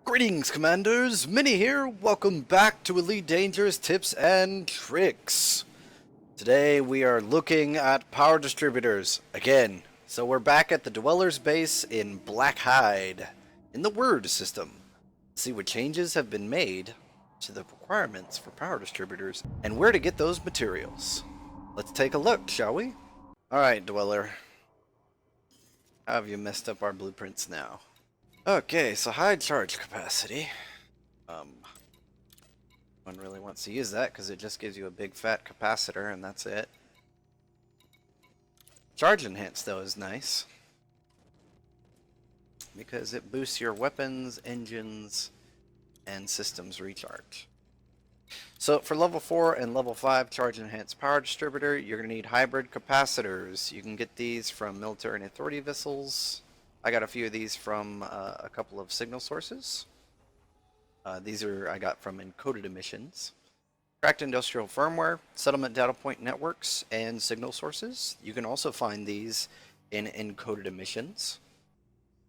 Greetings, Commanders! Minnie here, welcome back to Elite Dangerous Tips and Tricks. Today we are looking at power distributors again. So we're back at the Dweller's base in Blackhide, in the Word system. See what changes have been made to the requirements for power distributors and where to get those materials. Let's take a look, shall we? Alright, Dweller. How have you messed up our blueprints now? Okay, so high charge capacity. One really wants to use that because it just gives you a big fat capacitor and that's it. Charge enhance though is nice because it boosts your weapons, engines, and systems recharge. So for level 4 and level 5 charge enhanced power distributor, you're going to need hybrid capacitors. You can get these from military and authority vessels. I got a few of these from a couple of signal sources. These I got from encoded emissions. Cracked industrial firmware, settlement data point networks, and signal sources. You can also find these in encoded emissions.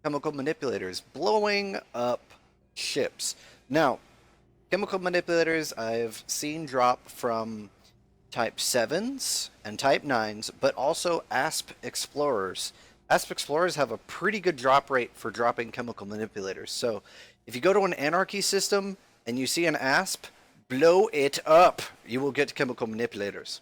Chemical manipulators, blowing up ships. Now, chemical manipulators I've seen drop from Type 7s and Type 9s, but also ASP Explorers. ASP Explorers have a pretty good drop rate for dropping chemical manipulators. So if you go to an Anarchy system and you see an ASP, blow it up. You will get chemical manipulators.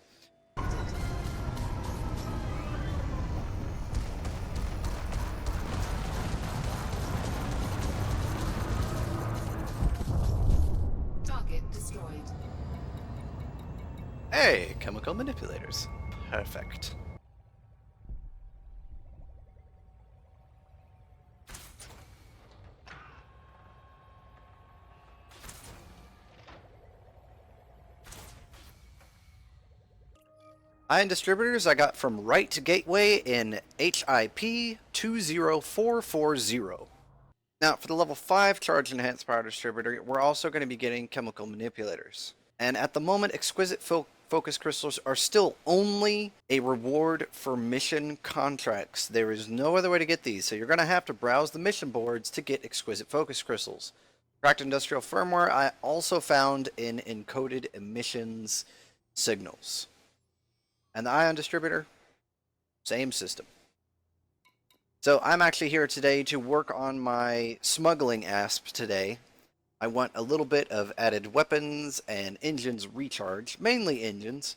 Target destroyed. Hey, chemical manipulators. Perfect. Ion distributors I got from Right Gateway in HIP 20440. Now, for the level 5 charge enhanced power distributor, we're also going to be getting chemical manipulators. And at the moment, exquisite focus crystals are still only a reward for mission contracts. There is no other way to get these, so you're going to have to browse the mission boards to get exquisite focus crystals. Cracked industrial firmware I also found in encoded emissions signals. And the ion distributor, same system. So I'm actually here today to work on my smuggling ASP today. I want a little bit of added weapons and engines recharge, mainly engines,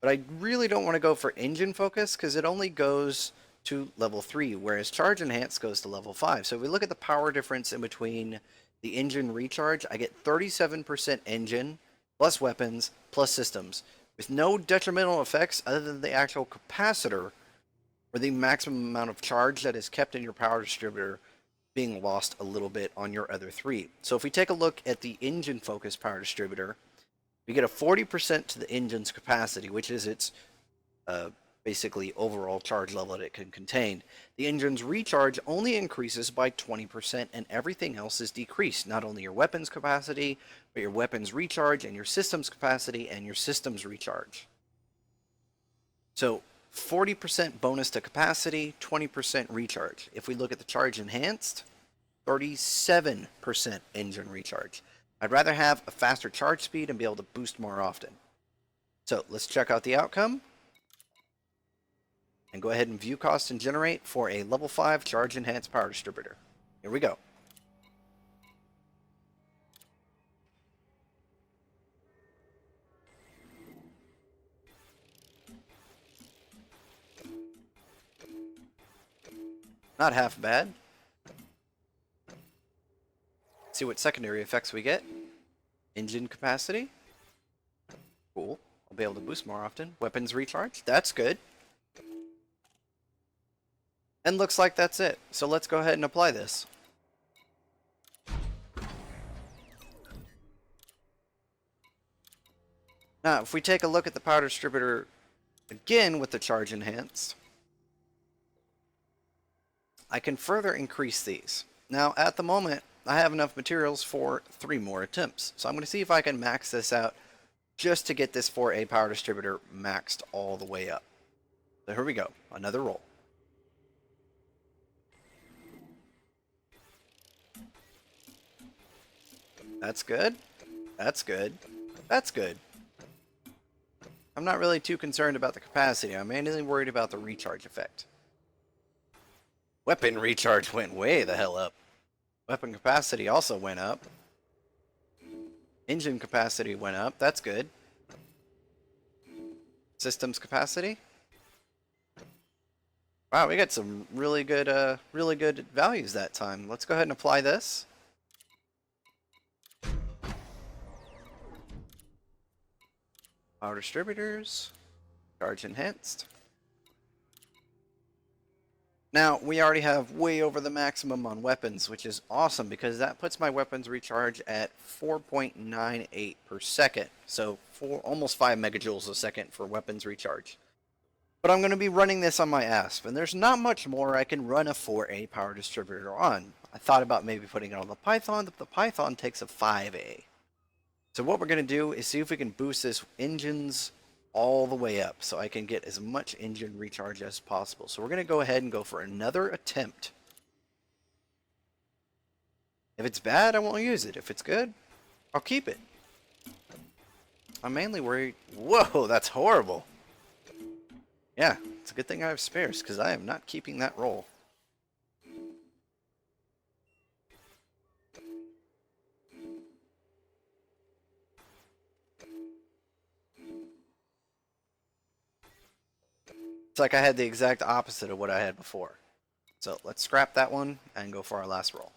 but I really don't want to go for engine focus because it only goes to level 3, whereas charge enhance goes to level 5. So if we look at the power difference in between the engine recharge, I get 37% engine plus weapons plus systems, with no detrimental effects other than the actual capacitor or the maximum amount of charge that is kept in your power distributor being lost a little bit on your other 3. So if we take a look at the engine focused power distributor, we get a 40% to the engine's capacity, which is its basically overall charge level that it can contain. The engine's recharge only increases by 20% and everything else is decreased. Not only your weapons capacity, but your weapons recharge and your systems capacity and your systems recharge. So 40% bonus to capacity, 20% recharge. If we look at the charge enhanced, 37% engine recharge. I'd rather have a faster charge speed and be able to boost more often. So let's check out the outcome. And go ahead and view cost and generate for a level 5 charge enhanced power distributor. Here we go. Not half bad. See what secondary effects we get. Engine capacity. Cool. I'll be able to boost more often. Weapons recharge. That's good. And looks like that's it. So let's go ahead and apply this. Now, if we take a look at the power distributor again with the charge enhanced, I can further increase these. Now, at the moment, I have enough materials for 3 more attempts. So I'm going to see if I can max this out just to get this for a power distributor maxed all the way up. So here we go. Another roll. That's good. That's good. That's good. I'm not really too concerned about the capacity. I'm mainly worried about the recharge effect. Weapon recharge went way the hell up. Weapon capacity also went up. Engine capacity went up. That's good. Systems capacity. Wow, we got some really good values that time. Let's go ahead and apply this. Power distributors. Charge enhanced. Now, we already have way over the maximum on weapons, which is awesome because that puts my weapons recharge at 4.98 per second. So, almost 5 megajoules a second for weapons recharge. But I'm going to be running this on my ASP, and there's not much more I can run a 4A power distributor on. I thought about maybe putting it on the Python, but the Python takes a 5A. So what we're going to do is see if we can boost this engines all the way up so I can get as much engine recharge as possible. So we're going to go ahead and go for another attempt. If it's bad, I won't use it. If it's good, I'll keep it. I'm mainly worried... Whoa, that's horrible. Yeah, it's a good thing I have spares because I am not keeping that roll. It's like I had the exact opposite of what I had before. So let's scrap that one and go for our last roll.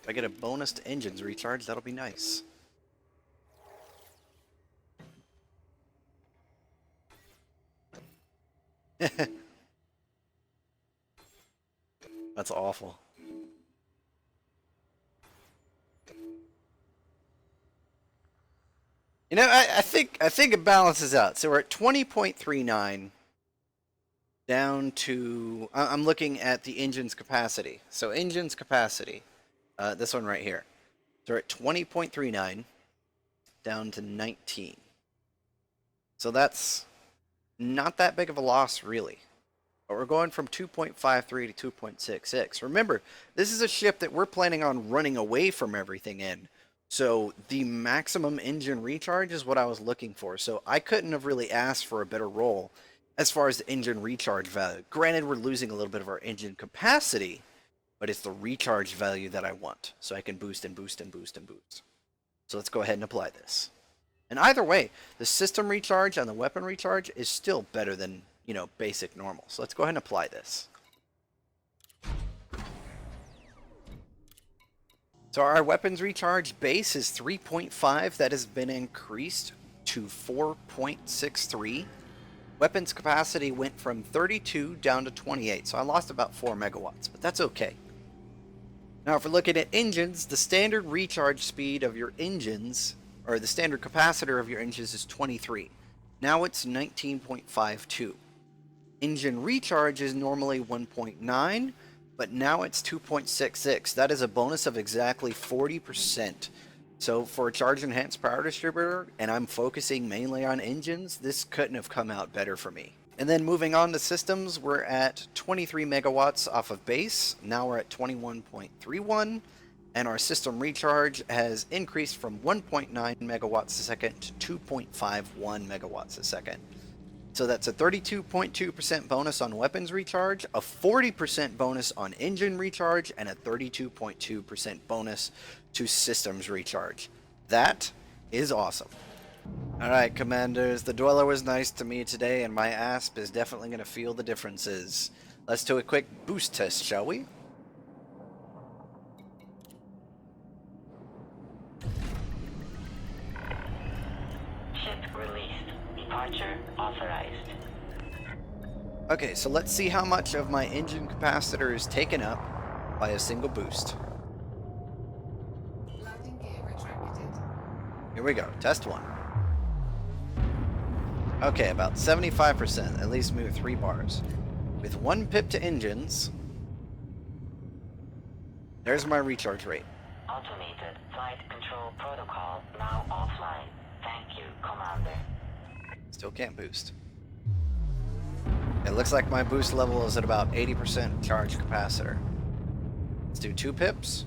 If I get a bonus to engines recharge, that'll be nice. That's awful. You know, I think it balances out. So we're at 20.39 down to... I'm looking at the engine's capacity. So engine's capacity, this one right here. So we're at 20.39 down to 19. So that's not that big of a loss, really. But we're going from 2.53 to 2.66. Remember, this is a ship that we're planning on running away from everything in. So the maximum engine recharge is what I was looking for. So I couldn't have really asked for a better roll as far as the engine recharge value. Granted, we're losing a little bit of our engine capacity, but it's the recharge value that I want. So I can boost and boost and boost and boost. So let's go ahead and apply this. And either way, the system recharge and the weapon recharge is still better than, you know, basic normal. So let's go ahead and apply this. So our weapons recharge base is 3.5. That has been increased to 4.63. Weapons capacity went from 32 down to 28. So I lost about 4 megawatts, but that's okay. Now if we're looking at engines, the standard recharge speed of your engines, or the standard capacitor of your engines, is 23. Now it's 19.52. Engine recharge is normally 1.9, but now it's 2.66. That is a bonus of exactly 40%. So for a charge enhanced power distributor, and I'm focusing mainly on engines, this couldn't have come out better for me. And then moving on to systems, we're at 23 megawatts off of base. Now we're at 21.31, and our system recharge has increased from 1.9 megawatts a second to 2.51 megawatts a second. So that's a 32.2% bonus on weapons recharge, a 40% bonus on engine recharge, and a 32.2% bonus to systems recharge. That is awesome. Alright, Commanders, the Dweller was nice to me today, and my ASP is definitely going to feel the differences. Let's do a quick boost test, shall we? Ship released. Departure authorized. Okay, so let's see how much of my engine capacitor is taken up by a single boost. Landing gear retracted. Here we go, test one. Okay, about 75%, at least move 3 bars. With 1 pip to engines, there's my recharge rate. Automated flight control protocol now offline. Thank you, Commander. Still can't boost. It looks like my boost level is at about 80% charge capacitor. Let's do 2 pips.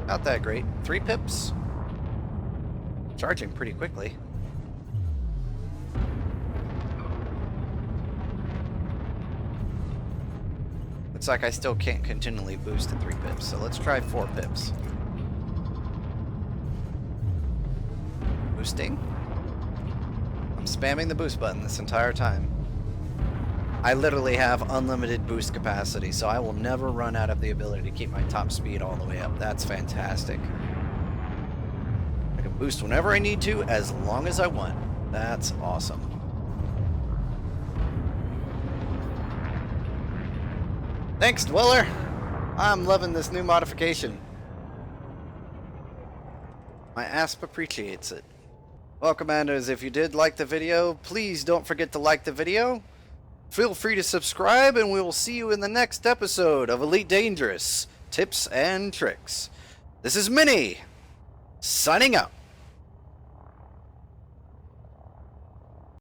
Not that great. 3 pips. Charging pretty quickly. Looks like I still can't continually boost at 3 pips, so let's try 4 pips. Boosting. I'm spamming the boost button this entire time. I literally have unlimited boost capacity, so I will never run out of the ability to keep my top speed all the way up. That's fantastic. I can boost whenever I need to, as long as I want. That's awesome. Thanks, Dweller! I'm loving this new modification. My ASP appreciates it. Well, Commanders, if you did like the video, please don't forget to like the video. Feel free to subscribe, and we will see you in the next episode of Elite Dangerous Tips and Tricks. This is Minnie, signing out.